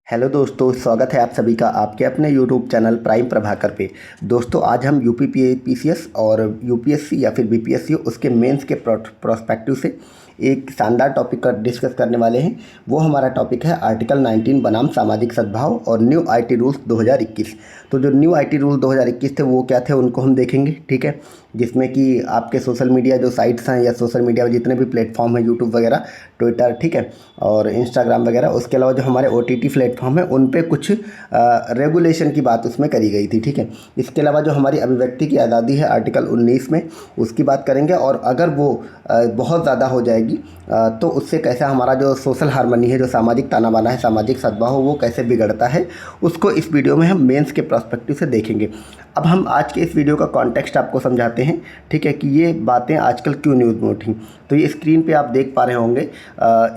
Hello दोस्तों, स्वागत है आप सभी का आपके अपने यूट्यूब चैनल प्राइम प्रभाकर पे। दोस्तों, आज हम यूपी पीसीएस और यूपीएससी या फिर बीपीएससी उसके मेंस के प्रोस्पेक्टिव से एक शानदार टॉपिक का डिस्कस करने वाले हैं। वो हमारा टॉपिक है आर्टिकल 19 बनाम सामाजिक सद्भाव और न्यू आईटी रूल्स 2021। तो जो न्यू आईटी रूल 2021 थे वो क्या थे उनको हम देखेंगे, ठीक है। जिसमें कि आपके सोशल मीडिया जो साइट्स हैं या सोशल मीडिया जितने भी प्लेटफॉर्म हैं, यूट्यूब वगैरह, ट्विटर, ठीक है, और इंस्टाग्राम वगैरह, उसके अलावा जो हमारे ओटीटी प्लेटफॉर्म है उन पे कुछ रेगुलेशन की बात उसमें करी गई थी, ठीक है। इसके अलावा जो हमारी अभिव्यक्ति की आज़ादी है आर्टिकल 19 में, उसकी बात करेंगे। और अगर वो बहुत ज़्यादा हो जाएगी तो उससे कैसा हमारा जो सोशल हार्मनी है, जो सामाजिक ताना बाना है, सामाजिक सद्भाव, वो कैसे बिगड़ता है, उसको इस वीडियो में हम मेंस के पर्सपेक्टिव से देखेंगे। अब हम आज के इस वीडियो का कॉन्टेक्स्ट आपको समझाते हैं, ठीक है, कि ये बातें आजकल क्यों न्यूज़ में उठी। तो ये स्क्रीन पे आप देख पा रहे होंगे,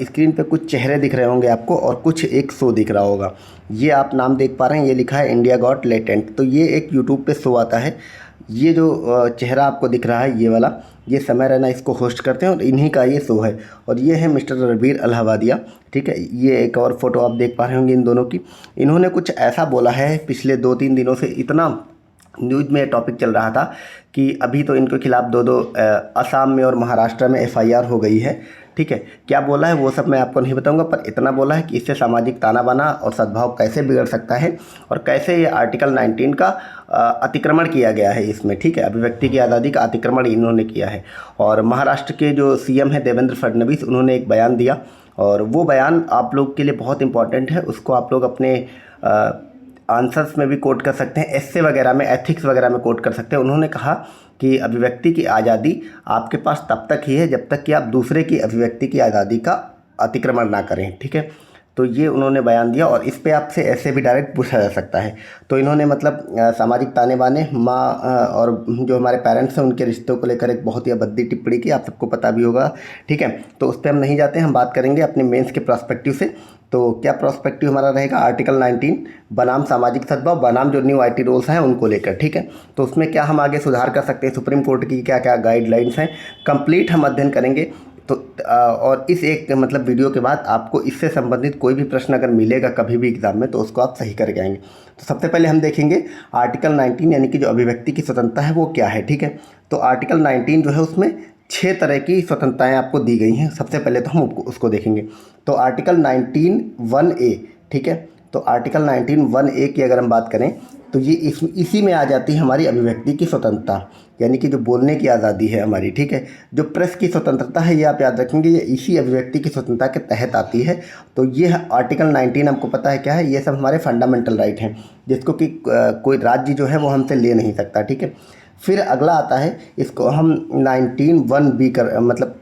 स्क्रीन पे कुछ चेहरे दिख रहे होंगे आपको और कुछ एक शो दिख रहा होगा। ये आप नाम देख पा रहे हैं, ये लिखा है इंडिया गॉट लेटेंट। तो ये एक यूट्यूब पे शो आता है। ये जो चेहरा आपको दिख रहा है, ये वाला, ये समय रैना इसको होस्ट करते हैं और इन्हीं का ये शो है। और ये है मिस्टर रणबीर अलाहाबादिया, ठीक है। ये एक और फोटो आप देख पा रहे होंगे इन दोनों की। इन्होंने कुछ ऐसा बोला है, पिछले 2-3 दिनों से इतना न्यूज़ में टॉपिक चल रहा था कि अभी तो इनके खिलाफ दो असम में और महाराष्ट्र में एफआईआर हो गई है, ठीक है। क्या बोला है वो सब मैं आपको नहीं बताऊंगा, पर इतना बोला है कि इससे सामाजिक ताना बाना और सद्भाव कैसे बिगड़ सकता है और कैसे ये आर्टिकल 19 का अतिक्रमण किया गया है इसमें, ठीक है। अभिव्यक्ति की आज़ादी का अतिक्रमण इन्होंने किया है। और महाराष्ट्र के जो सीएम हैं देवेंद्र फडणवीस, उन्होंने एक बयान दिया और वो बयान आप लोग के लिए बहुत इंपॉर्टेंट है। उसको आप लोग अपने आंसर्स में भी कोट कर सकते हैं, एस्से वगैरह में, एथिक्स वगैरह में कोट कर सकते हैं। उन्होंने कहा कि अभिव्यक्ति की आज़ादी आपके पास तब तक ही है जब तक कि आप दूसरे की अभिव्यक्ति की आज़ादी का अतिक्रमण ना करें, ठीक है। तो ये उन्होंने बयान दिया और इस पे आपसे ऐसे भी डायरेक्ट पूछा जा सकता है। तो इन्होंने मतलब सामाजिक ताने बाने, माँ और जो हमारे पेरेंट्स हैं उनके रिश्तों को लेकर एक बहुत ही अभद्र टिप्पणी की, आप सबको पता भी होगा, ठीक है। तो उस पर हम नहीं जाते हैं, हम बात करेंगे अपने मेंस के प्रोस्पेक्टिव से। तो क्या प्रोस्पेक्टिव हमारा रहेगा आर्टिकल 19 बनाम सामाजिक सद्भाव बनाम जो न्यू आईटी रूल्स हैं उनको लेकर, ठीक है। तो उसमें क्या हम आगे सुधार कर सकते हैं, सुप्रीम कोर्ट की क्या क्या गाइडलाइंस हैं, कंप्लीट हम अध्ययन करेंगे। तो और इस एक मतलब वीडियो के बाद आपको इससे संबंधित कोई भी प्रश्न अगर मिलेगा कभी भी एग्जाम में तो उसको आप सही करके आएंगे। तो सबसे पहले हम देखेंगे आर्टिकल 19 यानी कि जो अभिव्यक्ति की स्वतंत्रता है वो क्या है, ठीक है। तो आर्टिकल 19 जो है उसमें 6 तरह की स्वतंत्रताएं आपको दी गई हैं। सबसे पहले तो हम उसको देखेंगे। तो आर्टिकल 19(1)(a), ठीक है। तो आर्टिकल 19(1)(a) की अगर हम बात करें तो ये इसी में आ जाती है हमारी अभिव्यक्ति की स्वतंत्रता, यानी कि जो बोलने की आज़ादी है हमारी, ठीक है। जो प्रेस की स्वतंत्रता है ये आप याद रखेंगे, ये इसी अभिव्यक्ति की स्वतंत्रता के तहत आती है। तो ये आर्टिकल 19 हमको पता है क्या है, ये सब हमारे फंडामेंटल राइट हैं जिसको कि कोई राज्य जो है वो हमसे ले नहीं सकता, ठीक है। फिर अगला आता है, इसको हम 19(1)(b) कर मतलब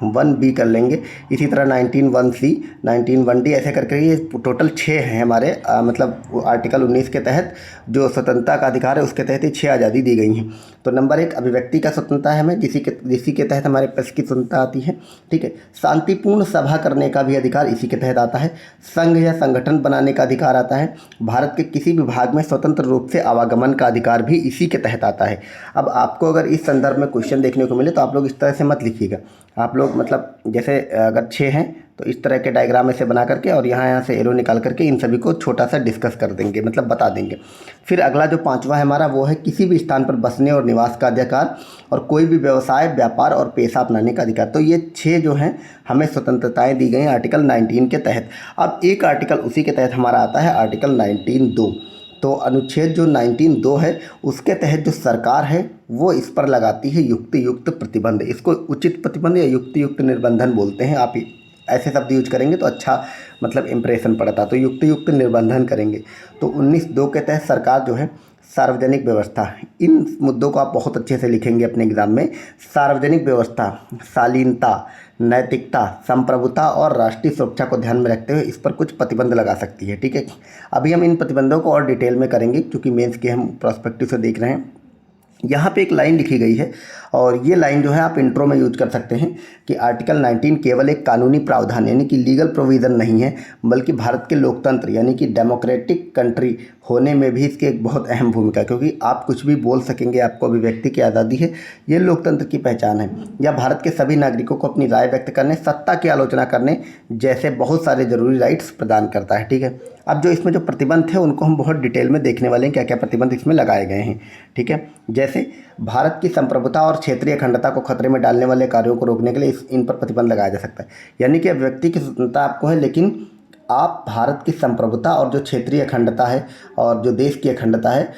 1B कर लेंगे। इसी तरह 19(1)(c), 19(1)(d), ऐसे करके ये टोटल 6 हैं हमारे मतलब आर्टिकल 19 के तहत जो स्वतंत्रता का अधिकार है उसके तहत ये 6 आज़ादी दी गई हैं। तो नंबर 1 अभिव्यक्ति का स्वतंत्रता है हमें, जिसी के तहत हमारे प्रेस की स्वतंत्रता आती है, ठीक है। शांतिपूर्ण सभा करने का भी अधिकार इसी के तहत आता है। संघ या संगठन बनाने का अधिकार आता है। भारत के किसी भी भाग में स्वतंत्र रूप से आवागमन का अधिकार भी इसी के तहत आता है। अब आपको अगर इस संदर्भ में क्वेश्चन देखने को मिले तो आप लोग इस तरह से मत लिखिएगा। आप लोग मतलब जैसे अगर 6 हैं तो इस तरह के डायग्राम ऐसे बना करके और यहाँ से एरो निकाल करके इन सभी को छोटा सा डिस्कस कर देंगे, मतलब बता देंगे। फिर अगला जो 5वां है हमारा वो है किसी भी स्थान पर बसने और निवास का अधिकार और कोई भी व्यवसाय, व्यापार और पेशा अपनाने का अधिकार। तो ये 6 जो हैं हमें स्वतंत्रताएं दी गई हैं आर्टिकल 19 के तहत। अब एक आर्टिकल उसी के तहत हमारा आता है आर्टिकल 19(2). तो अनुच्छेद जो 19(2) है उसके तहत जो सरकार है वो इस पर लगाती है युक्त प्रतिबंध। इसको उचित प्रतिबंध या युक्त निर्बंधन बोलते हैं। आप ऐसे शब्द यूज करेंगे तो अच्छा मतलब इम्प्रेशन पड़ता, तो युक्त निर्बंधन करेंगे। तो 19(2) के तहत सरकार जो है सार्वजनिक व्यवस्था, इन मुद्दों को आप बहुत अच्छे से लिखेंगे अपने एग्जाम में। सार्वजनिक व्यवस्था, शालीनता, नैतिकता, संप्रभुता और राष्ट्रीय सुरक्षा को ध्यान में रखते हुए इस पर कुछ प्रतिबंध लगा सकती है, ठीक है। अभी हम इन प्रतिबंधों को और डिटेल में करेंगे क्योंकि मेंस के हम प्रोस्पेक्टिव से देख रहे हैं। यहाँ पे एक लाइन लिखी गई है और ये लाइन जो है आप इंट्रो में यूज कर सकते हैं कि आर्टिकल 19 केवल एक कानूनी प्रावधान यानी कि लीगल प्रोविज़न नहीं है, बल्कि भारत के लोकतंत्र यानी कि डेमोक्रेटिक कंट्री होने में भी इसकी एक बहुत अहम भूमिका है, क्योंकि आप कुछ भी बोल सकेंगे, आपको अभिव्यक्ति की आज़ादी है, ये लोकतंत्र की पहचान है। यह भारत के सभी नागरिकों को अपनी राय व्यक्त करने, सत्ता की आलोचना करने जैसे बहुत सारे ज़रूरी राइट्स प्रदान करता है। ठीक है, अब जो इसमें जो प्रतिबंध थे उनको हम बहुत डिटेल में देखने वाले हैं, क्या क्या प्रतिबंध इसमें लगाए गए हैं। ठीक है, जैसे भारत की संप्रभुता और क्षेत्रीय अखंडता को खतरे में डालने वाले कार्यों को रोकने के लिए इन पर प्रतिबंध लगाया जा सकता है। यानी कि व्यक्ति की स्वतंत्रता आपको है, लेकिन आप भारत की संप्रभुता और जो क्षेत्रीय अखंडता है और जो देश की अखंडता है,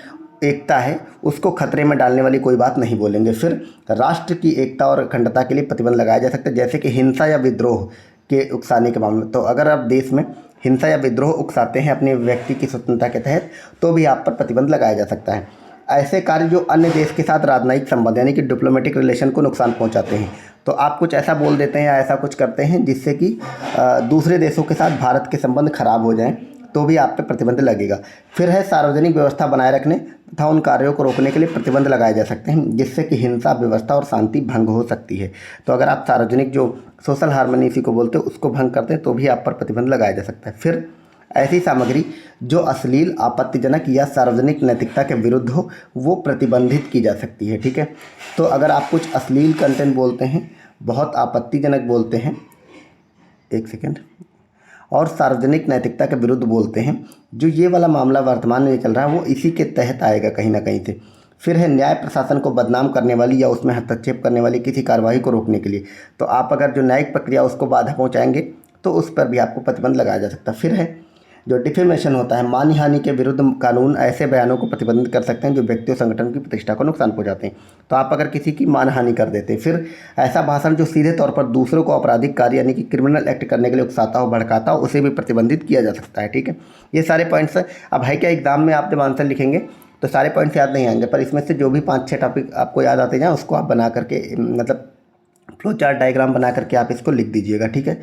एकता है, उसको खतरे में डालने वाली कोई बात नहीं बोलेंगे। फिर राष्ट्र की एकता और अखंडता के लिए प्रतिबंध लगाया जा सकता है, जैसे कि हिंसा या विद्रोह के उकसाने के मामले में। तो अगर आप देश में हिंसा या विद्रोह उकसाते हैं अपने व्यक्ति की स्वतंत्रता के तहत, तो भी आप पर प्रतिबंध लगाया जा सकता है। ऐसे कार्य जो अन्य देश के साथ राजनयिक संबंध यानी कि डिप्लोमेटिक रिलेशन को नुकसान पहुंचाते हैं, तो आप कुछ ऐसा बोल देते हैं या ऐसा कुछ करते हैं जिससे कि दूसरे देशों के साथ भारत के संबंध खराब हो जाएं, तो भी आप पे प्रतिबंध लगेगा। फिर है सार्वजनिक व्यवस्था बनाए रखने तथा उन कार्यों को रोकने के लिए प्रतिबंध लगाए जा सकते हैं जिससे कि हिंसा, व्यवस्था और शांति भंग हो सकती है। तो अगर आप सार्वजनिक जो सोशल हार्मनी इसी को बोलते हैं उसको भंग करते हैं, तो भी आप पर प्रतिबंध लगाया जा सकता है। फिर ऐसी सामग्री जो अश्लील, आपत्तिजनक या सार्वजनिक नैतिकता के विरुद्ध हो, वो प्रतिबंधित की जा सकती है। ठीक है, तो अगर आप कुछ अश्लील कंटेंट बोलते हैं, बहुत आपत्तिजनक बोलते हैं, एक सेकेंड, और सार्वजनिक नैतिकता के विरुद्ध बोलते हैं, जो ये वाला मामला वर्तमान में चल रहा है वो इसी के तहत आएगा कहीं ना कहीं से। फिर है न्याय प्रशासन को बदनाम करने वाली या उसमें हस्तक्षेप करने वाली किसी कार्रवाई को रोकने के लिए। तो आप अगर जो न्यायिक प्रक्रिया उसको बाधा पहुंचाएंगे तो उस पर भी आपको प्रतिबंध लगाया जा सकता है। फिर है जो डिफेमेशन होता है, मानहानि के विरुद्ध कानून ऐसे बयानों को प्रतिबंधित कर सकते हैं जो व्यक्ति और संगठन की प्रतिष्ठा को नुकसान पहुंचाते हैं। तो आप अगर किसी की मानहानि कर देते हैं। फिर ऐसा भाषण जो सीधे तौर पर दूसरों को आपराधिक कार्य यानी कि क्रिमिनल एक्ट करने के लिए उकसाता हो, भड़काता हो, उसे भी प्रतिबंधित किया जा सकता है। ठीक है, ये सारे पॉइंट्स हैं। अब है क्या, एग्जाम में आप जब आंसर लिखेंगे तो सारे पॉइंट्स याद नहीं आएंगे, पर इसमें से जो भी 5-6 टॉपिक आपको याद आते जाएँ उसको आप बना करके, मतलब फ्लो चार्ट डायग्राम बना करके आप इसको लिख दीजिएगा। ठीक है,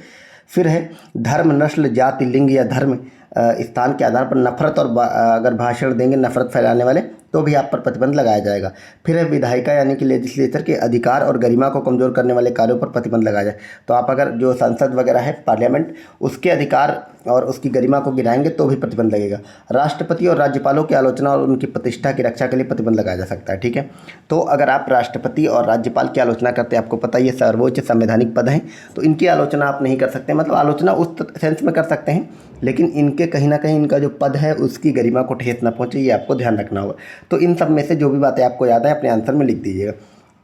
फिर है धर्म, नस्ल, जाति, लिंग या धर्म स्थान के आधार पर नफरत और अगर भाषण देंगे नफरत फैलाने वाले, तो भी आप पर प्रतिबंध लगाया जाएगा। फिर है विधायिका यानी कि लेजिस्लेचर के अधिकार और गरिमा को कमज़ोर करने वाले कार्यों पर प्रतिबंध लगाया जाए। तो आप अगर जो संसद वगैरह है, पार्लियामेंट, उसके अधिकार और उसकी गरिमा को गिराएंगे तो भी प्रतिबंध लगेगा। राष्ट्रपति और राज्यपालों की आलोचना और उनकी प्रतिष्ठा की रक्षा के लिए प्रतिबंध लगाया जा सकता है। ठीक है, तो अगर आप राष्ट्रपति और राज्यपाल की आलोचना करते हैं, आपको पता है ये सर्वोच्च संवैधानिक पद हैं, तो इनकी आलोचना आप नहीं कर सकते। मतलब आलोचना उस सेंस में कर सकते हैं, लेकिन इनके कहीं ना कहीं इनका जो पद है उसकी गरिमा को ठेस ना पहुंचे, ये आपको ध्यान रखना होगा। तो इन सब में से जो भी बातें आपको याद है अपने आंसर में लिख दीजिएगा।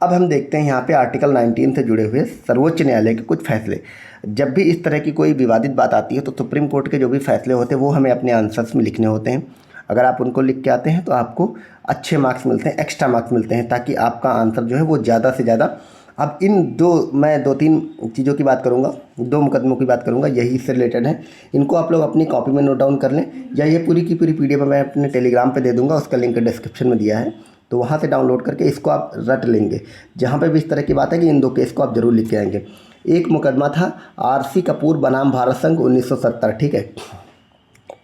अब हम देखते हैं यहाँ पे आर्टिकल 19 से जुड़े हुए सर्वोच्च न्यायालय के कुछ फैसले। जब भी इस तरह की कोई विवादित बात आती है तो सुप्रीम कोर्ट के जो भी फैसले होते हैं वो हमें अपने आंसर्स में लिखने होते हैं। अगर आप उनको लिख के आते हैं तो आपको अच्छे मार्क्स मिलते हैं, एक्स्ट्रा मार्क्स मिलते हैं, ताकि आपका आंसर जो है वो ज़्यादा से ज़्यादा। अब मैं 2-3 चीज़ों की बात करूँगा, 2 मुकदमों की बात करूँगा, यही इससे रिलेटेड है। इनको आप लोग अपनी कॉपी में नोट डाउन कर लें, या ये पूरी की पूरी PDF मैं अपने टेलीग्राम पे दे दूँगा, उसका लिंक डिस्क्रिप्शन में दिया है, तो वहाँ से डाउनलोड करके इसको आप रट लेंगे। जहाँ पे भी इस तरह की बात है कि इन 2 केस को आप जरूर लिख के आएंगे। एक मुकदमा था RC कपूर बनाम भारत संघ 1970। ठीक है,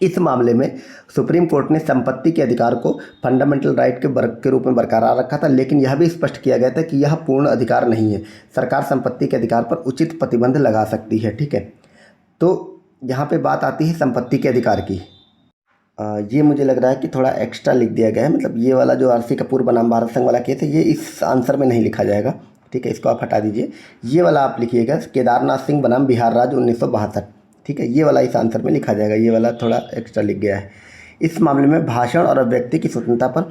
इस मामले में सुप्रीम कोर्ट ने संपत्ति के अधिकार को फंडामेंटल राइट के रूप में बरकरार रखा था, लेकिन यह भी स्पष्ट किया गया था कि यह पूर्ण अधिकार नहीं है। सरकार संपत्ति के अधिकार पर उचित प्रतिबंध लगा सकती है। ठीक है, तो यहाँ पे बात आती है संपत्ति के अधिकार की। ये मुझे लग रहा है कि थोड़ा एक्स्ट्रा लिख दिया गया है, मतलब ये वाला जो RC कपूर बनाम भारत संघ वाला केस है ये इस आंसर में नहीं लिखा जाएगा। ठीक है, इसको आप हटा दीजिए। ये वाला आप लिखिएगा केदारनाथ सिंह बनाम बिहार राज्य 1962। ठीक है, ये वाला इस आंसर में लिखा जाएगा, ये वाला थोड़ा एक्स्ट्रा लिख गया है। इस मामले में भाषण और अभिव्यक्ति की स्वतंत्रता पर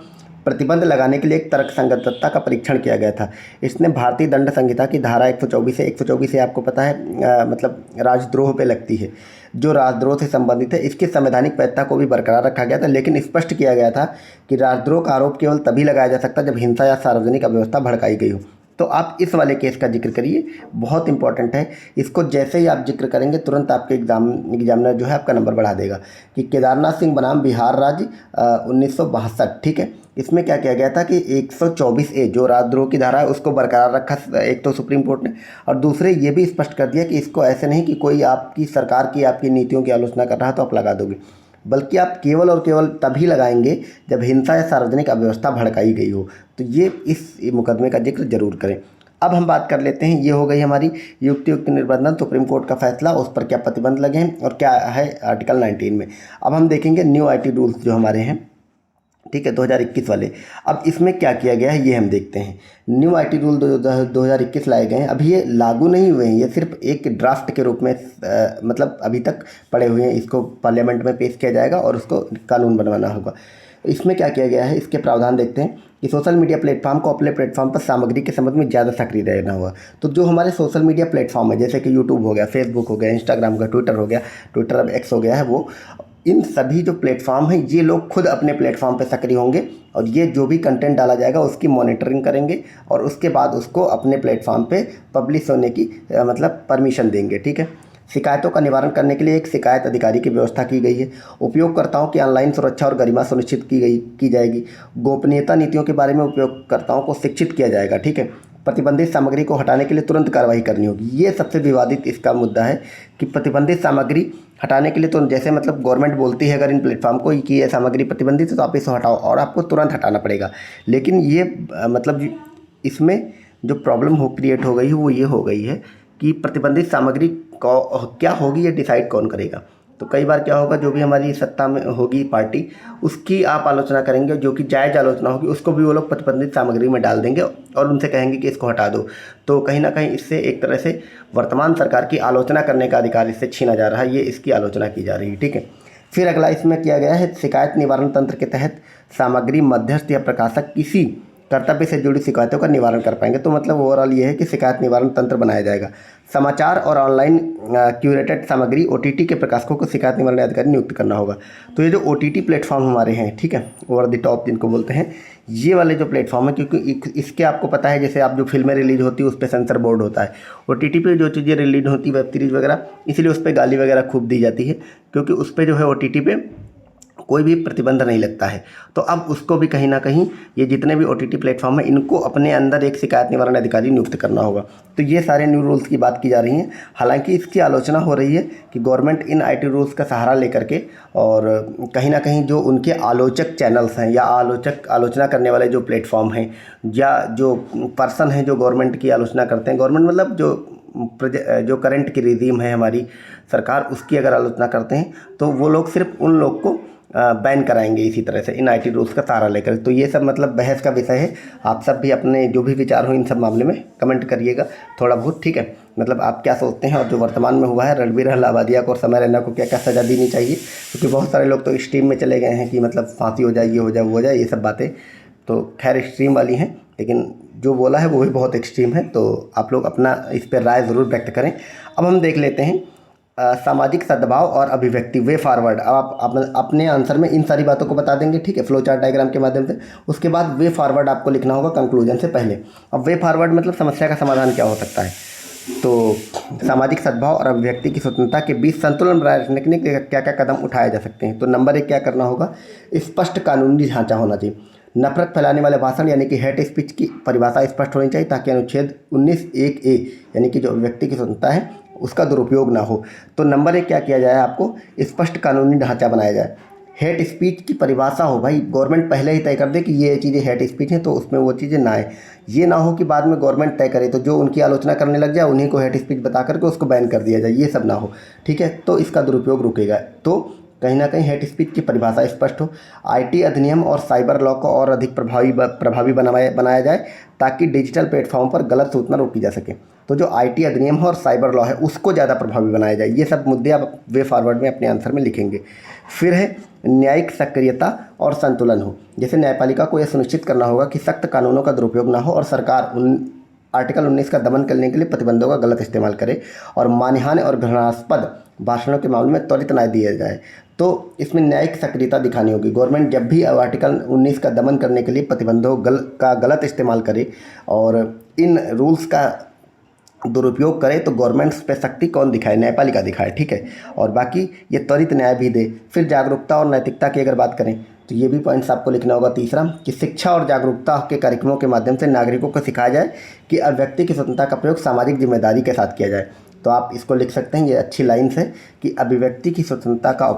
प्रतिबंध लगाने के लिए एक तर्कसंगतता का परीक्षण किया गया था। इसने भारतीय दंड संहिता की धारा 124 से आपको पता है मतलब राजद्रोह पे लगती है, जो राजद्रोह से संबंधित है। इसकी संवैधानिक वैधता को भी बरकरार रखा गया था, लेकिन स्पष्ट किया गया था कि राजद्रोह का आरोप केवल तभी लगाया जा सकता जब हिंसा या सार्वजनिक अव्यवस्था भड़काई गई हो। तो आप इस वाले केस का जिक्र करिए, बहुत इंपॉर्टेंट है। इसको जैसे ही आप जिक्र करेंगे तुरंत आपके एग्जामिनर जो है आपका नंबर बढ़ा देगा कि केदारनाथ सिंह बनाम बिहार राज्य 1962। ठीक है, इसमें क्या किया गया था कि 124A जो राजद्रोह की धारा है उसको बरकरार रखा एक तो सुप्रीम कोर्ट ने, और दूसरे ये भी स्पष्ट कर दिया कि इसको ऐसे नहीं कि कोई आपकी सरकार की आपकी नीतियों की आलोचना कर रहा है तो आप लगा दोगे। बल्कि आप केवल और केवल तभी लगाएंगे जब हिंसा या सार्वजनिक अव्यवस्था भड़काई गई हो। तो ये इस मुकदमे का जिक्र जरूर करें। अब हम बात कर लेते हैं, ये हो गई हमारी युक्तियुक्त निर्बंधन, सुप्रीम कोर्ट का फैसला, उस पर क्या प्रतिबंध लगे हैं और क्या है आर्टिकल 19 में। अब हम देखेंगे न्यू आईटी रूल्स जो हमारे हैं, ठीक है, 2021 वाले। अब इसमें क्या किया गया है ये हम देखते हैं। न्यू आईटी रूल 2021 लाए गए हैं। अभी ये लागू नहीं हुए हैं, ये सिर्फ एक ड्राफ्ट के रूप में मतलब अभी तक पड़े हुए हैं। इसको पार्लियामेंट में पेश किया जाएगा और उसको कानून बनवाना होगा। इसमें क्या किया गया है, इसके प्रावधान देखते हैं कि सोशल मीडिया प्लेटफॉर्म को अपने प्लेटफॉर्म पर सामग्री के संबंध में ज़्यादा सक्रिय रहना होगा। तो जो हमारे सोशल मीडिया प्लेटफॉर्म है, जैसे कि यूट्यूब हो गया, फेसबुक हो गया, इंस्टाग्राम हो गया, ट्विटर हो गया, ट्विटर अब एक्स हो गया है, वो इन सभी जो प्लेटफॉर्म हैं ये लोग खुद अपने प्लेटफॉर्म पे सक्रिय होंगे और ये जो भी कंटेंट डाला जाएगा उसकी मॉनिटरिंग करेंगे और उसके बाद उसको अपने प्लेटफॉर्म पे पब्लिश होने की मतलब परमिशन देंगे, ठीक है। शिकायतों का निवारण करने के लिए एक शिकायत अधिकारी की व्यवस्था की गई है। उपयोगकर्ताओं की ऑनलाइन सुरक्षा और गरिमा सुनिश्चित की जाएगी। गोपनीयता नीतियों के बारे में उपयोगकर्ताओं को शिक्षित किया जाएगा, ठीक है। प्रतिबंधित सामग्री को हटाने के लिए तुरंत कार्रवाई करनी होगी। ये सबसे विवादित इसका मुद्दा है कि प्रतिबंधित सामग्री हटाने के लिए तो जैसे मतलब गवर्नमेंट बोलती है अगर इन प्लेटफॉर्म को कि ये सामग्री प्रतिबंधित है तो आप इसको हटाओ और आपको तुरंत हटाना पड़ेगा। लेकिन ये मतलब इसमें जो प्रॉब्लम क्रिएट हो गई है वो ये हो गई है कि प्रतिबंधित सामग्री क्या होगी ये डिसाइड कौन करेगा। तो कई बार क्या होगा, जो भी हमारी सत्ता में होगी पार्टी, उसकी आप आलोचना करेंगे, जो कि जायज़ आलोचना होगी उसको भी वो लोग प्रतिबंधित सामग्री में डाल देंगे और उनसे कहेंगे कि इसको हटा दो। तो कहीं ना कहीं इससे एक तरह से वर्तमान सरकार की आलोचना करने का अधिकार इससे छीना जा रहा है, ये इसकी आलोचना की जा रही है, ठीक है। फिर अगला इसमें किया गया है, शिकायत निवारण तंत्र के तहत सामग्री मध्यस्थ या प्रकाशक किसी कर्तव्य से जुड़ी शिकायतों का निवारण कर पाएंगे। तो मतलब ओवरऑल ये है कि शिकायत निवारण तंत्र बनाया जाएगा। समाचार और ऑनलाइन क्यूरेटेड सामग्री ओटीटी के प्रकाशकों को शिकायत निवारण अधिकारी नियुक्त करना होगा। तो ये जो ओटीटी प्लेटफॉर्म हमारे हैं, ठीक है, ओवर द टॉप जिनको बोलते हैं, ये वाले जो प्लेटफॉर्म है, क्योंकि इसके आपको पता है जैसे आप जो फिल्में रिलीज होती है उस पर सेंसर बोर्ड होता है। ओटीटी पे जो चीज़ें रिलीज होती है वेब सीरीज़ वगैरह, इसीलिए उस पर गाली वगैरह खूब दी जाती है, क्योंकि उस पर जो है ओटीटी पे कोई भी प्रतिबंध नहीं लगता है। तो अब उसको भी कहीं ना कहीं ये जितने भी ओटीटी प्लेटफॉर्म है इनको अपने अंदर एक शिकायत निवारण अधिकारी नियुक्त करना होगा। तो ये सारे न्यू रूल्स की बात की जा रही है। हालांकि इसकी आलोचना हो रही है कि गवर्नमेंट इन आईटी रूल्स का सहारा लेकर के और कहीं ना कहीं जो उनके आलोचक चैनल्स हैं या आलोचना करने वाले जो प्लेटफॉर्म हैं या जो पर्सन हैं जो गवर्नमेंट की आलोचना करते हैं, गवर्नमेंट मतलब जो करंट की रिजीम है हमारी सरकार, उसकी अगर आलोचना करते हैं तो वो लोग सिर्फ उन लोग को बैन कराएंगे इसी तरह से इन आईटी रूल्स का सहारा लेकर। तो ये सब मतलब बहस का विषय है। आप सब भी अपने जो भी विचार हो इन सब मामले में कमेंट करिएगा थोड़ा बहुत, ठीक है। मतलब आप क्या सोचते हैं और जो वर्तमान में हुआ है रणबीर अहलावालिया को और समय रैना को क्या क्या सज़ा देनी चाहिए, क्योंकि बहुत सारे लोग तो एक्सट्रीम में चले गए हैं कि मतलब फांसी हो जाए, ये हो जाए, वो हो जाए, ये सब बातें तो खैर एक्सट्रीम वाली हैं, लेकिन जो बोला है वो भी बहुत एक्सट्रीम है। तो आप लोग अपना इस पर राय ज़रूर व्यक्त करें। अब हम देख लेते हैं सामाजिक सद्भाव और अभिव्यक्ति, वे फॉरवर्ड। अब आप अपने आंसर में इन सारी बातों को बता देंगे, ठीक है, फ्लो चार्ट डायग्राम के माध्यम से। उसके बाद वे फॉरवर्ड आपको लिखना होगा कंक्लूजन से पहले। अब वे फॉरवर्ड मतलब समस्या का समाधान क्या हो सकता है। तो सामाजिक सद्भाव और अभिव्यक्ति की स्वतंत्रता के बीच संतुलन बनाए रखने के लिए क्या क्या कदम उठाए जा सकते हैं। तो नंबर 1 क्या करना होगा, स्पष्ट कानूनी ढांचा होना चाहिए। नफरत फैलाने वाले भाषण यानी कि हेट स्पीच की परिभाषा स्पष्ट होनी चाहिए ताकि अनुच्छेद 19(1)(a) यानी कि जो अभिव्यक्ति की स्वतंत्रता है उसका दुरुपयोग ना हो। तो नंबर 1 क्या किया जाए, आपको स्पष्ट कानूनी ढांचा बनाया जाए। हेट स्पीच की परिभाषा हो, भाई गवर्नमेंट पहले ही तय कर दे कि ये चीज़ें हेट स्पीच हैं तो उसमें वो चीज़ें ना आए। ये ना हो कि बाद में गवर्नमेंट तय करे तो जो उनकी आलोचना करने लग जाए उन्हीं को हेट स्पीच बता करके उसको बैन कर दिया जाए, ये सब ना हो, ठीक है। तो इसका दुरुपयोग रुकेगा। तो कहीं ना कहीं हेट स्पीच की परिभाषा स्पष्ट हो। आईटी अधिनियम और साइबर लॉ को और अधिक प्रभावी बनाया जाए ताकि डिजिटल प्लेटफॉर्म पर गलत सूचना रोकी जा सके। तो जो आईटी अधिनियम और साइबर लॉ है उसको ज़्यादा प्रभावी बनाया जाए। ये सब मुद्दे आप वे फॉरवर्ड में अपने आंसर में लिखेंगे। फिर है न्यायिक सक्रियता और संतुलन हो। जैसे न्यायपालिका को यह सुनिश्चित करना होगा कि सख्त कानूनों का दुरुपयोग ना हो और सरकार आर्टिकल 19 का दमन करने के लिए प्रतिबंधों का गलत इस्तेमाल करे और मानहानि और घृणास्पद भाषणों के मामले में त्वरित न्याय दिया जाए। तो इसमें न्यायिक सक्रियता दिखानी होगी। गवर्नमेंट जब भी आर्टिकल 19 का दमन करने के लिए प्रतिबंधों का गलत इस्तेमाल करे और इन रूल्स का दुरुपयोग करे तो गवर्नमेंट पे सख्ती कौन दिखाए, न्यायपालिका दिखाए, ठीक है। और बाकी ये त्वरित न्याय भी दे। फिर जागरूकता और नैतिकता की अगर बात करें तो ये भी पॉइंट्स आपको लिखना होगा। तीसरा कि शिक्षा और जागरूकता के कार्यक्रमों के माध्यम से नागरिकों को सिखाया जाए कि अभिव्यक्ति की स्वतंत्रता का प्रयोग सामाजिक जिम्मेदारी के साथ किया जाए। तो आप इसको लिख सकते हैं, ये अच्छी लाइन्स है कि अभिव्यक्ति की स्वतंत्रता का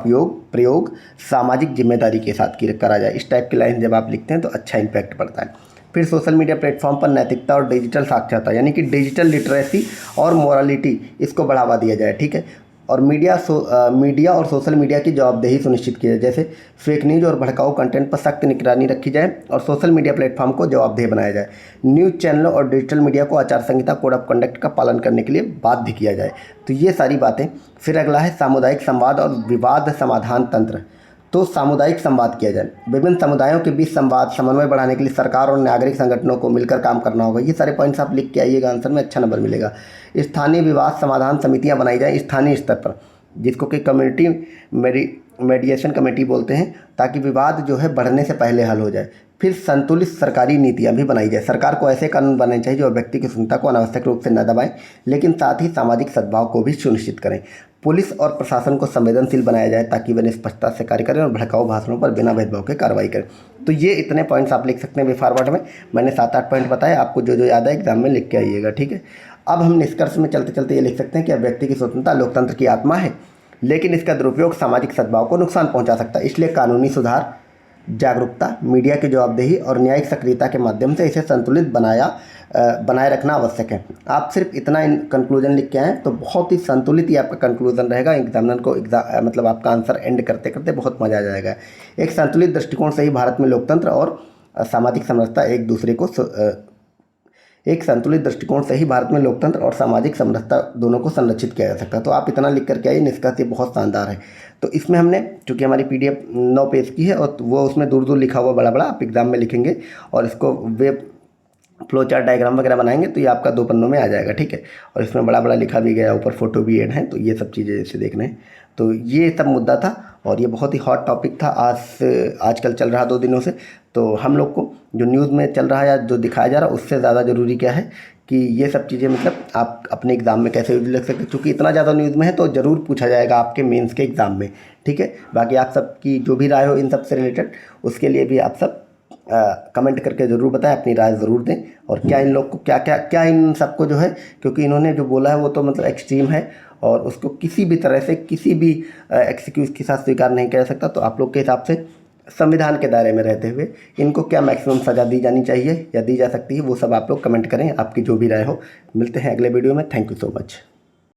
प्रयोग सामाजिक जिम्मेदारी के साथ करा जाए। इस टाइप की लाइन जब आप लिखते हैं तो अच्छा इम्पैक्ट पड़ता है। फिर सोशल मीडिया प्लेटफॉर्म पर नैतिकता और डिजिटल साक्षरता यानी कि डिजिटल लिटरेसी और मोरालिटी इसको बढ़ावा दिया जाए, ठीक है। और मीडिया और सोशल मीडिया की जवाबदेही सुनिश्चित की जाए, जैसे फेक न्यूज़ और भड़काऊ कंटेंट पर सख्त निगरानी रखी जाए और सोशल मीडिया प्लेटफॉर्म को जवाबदेह बनाया जाए। न्यूज़ चैनलों और डिजिटल मीडिया को आचार संहिता कोड ऑफ कंडक्ट का पालन करने के लिए बाध्य किया जाए। तो ये सारी बातें। फिर अगला है सामुदायिक संवाद और विवाद समाधान तंत्र। तो सामुदायिक संवाद किया जाए, विभिन्न समुदायों के बीच संवाद समन्वय बढ़ाने के लिए सरकार और नागरिक संगठनों को मिलकर काम करना होगा। ये सारे पॉइंट्स आप लिख के आइएगा, आंसर में अच्छा नंबर मिलेगा। स्थानीय विवाद समाधान समितियां बनाई जाएं स्थानीय स्तर पर, जिसको कि कम्युनिटी मेडिएशन कमेटी बोलते हैं, ताकि विवाद जो है बढ़ने से पहले हल हो जाए। फिर संतुलित सरकारी नीतियां भी बनाई जाए। सरकार को ऐसे कानून बनाने चाहिए जो व्यक्ति की स्वतंत्रता को अनावश्यक रूप से न दबाएं, लेकिन साथ ही सामाजिक सद्भाव को भी सुनिश्चित करें। पुलिस और प्रशासन को संवेदनशील बनाया जाए ताकि वे निष्पक्षता से कार्य करें और भड़काऊ भाषणों पर बिना भेदभाव के कार्रवाई करें। तो ये इतने पॉइंट्स आप लिख सकते हैं वे फॉरवर्ड में। मैंने 7-8 पॉइंट बताए, आपको जो जो याद है एग्जाम में लिख के आइएगा, ठीक है। अब हम निष्कर्ष में चलते चलते ये लिख सकते हैं कि व्यक्ति की स्वतंत्रता लोकतंत्र की आत्मा है, लेकिन इसका दुरुपयोग सामाजिक सद्भाव को नुकसान पहुंचा सकता है। इसलिए कानूनी सुधार, जागरूकता, मीडिया की जवाबदेही और न्यायिक सक्रियता के माध्यम से इसे संतुलित बनाए रखना आवश्यक है। आप सिर्फ इतना कंक्लूजन लिख के आएँ तो बहुत ही संतुलित ही आपका कंक्लूजन रहेगा। एग्जामिनर को मतलब आपका आंसर एंड करते करते बहुत मज़ा आ जाएगा। एक संतुलित दृष्टिकोण से ही भारत में लोकतंत्र और सामाजिक समरसता एक संतुलित दृष्टिकोण से ही भारत में लोकतंत्र और सामाजिक समरसता दोनों को संरक्षित किया जा सकता है। तो आप इतना लिख करके आइए, निष्कर्ष ये बहुत शानदार है। तो इसमें हमने, चूँकि हमारी PDF 9 पेज की है और वो उसमें दूर दूर लिखा हुआ बड़ा बड़ा आप एग्जाम में लिखेंगे और इसको वेब फ्लो चार्ट डायग्राम वगैरह बनाएंगे तो ये आपका 2 पन्नों में आ जाएगा, ठीक है। और इसमें बड़ा बड़ा लिखा भी गया, ऊपर फोटो भी ऐड है, तो ये सब चीज़ें जैसे देखना है। तो ये सब मुद्दा था और ये बहुत ही हॉट टॉपिक था आजकल चल रहा 2 दिनों से। तो हम लोग को जो न्यूज़ में चल रहा है या जो दिखाया जा रहा है उससे ज़्यादा ज़रूरी क्या है कि ये सब चीज़ें मतलब आप अपने एग्ज़ाम में कैसे लिख सकते हैं, क्योंकि इतना ज़्यादा न्यूज़ में है तो ज़रूर पूछा जाएगा आपके मेंस के एग्ज़ाम में, ठीक है। बाकी आप सबकी जो भी राय हो इन सब से रिलेटेड, उसके लिए भी आप सब कमेंट करके ज़रूर बताएं, अपनी राय ज़रूर दें। और क्या इन लोग को क्या इन सबको जो है, क्योंकि इन्होंने जो बोला है वो तो मतलब एक्सट्रीम है और उसको किसी भी तरह से किसी भी एक्सक्यूज़ के साथ स्वीकार नहीं किया जा सकता। तो आप लोग के हिसाब से संविधान के दायरे में रहते हुए इनको क्या मैक्सिमम सज़ा दी जानी चाहिए या दी जा सकती है, वो सब आप लोग कमेंट करें, आपकी जो भी राय हो। मिलते हैं अगले वीडियो में। Thank you so much.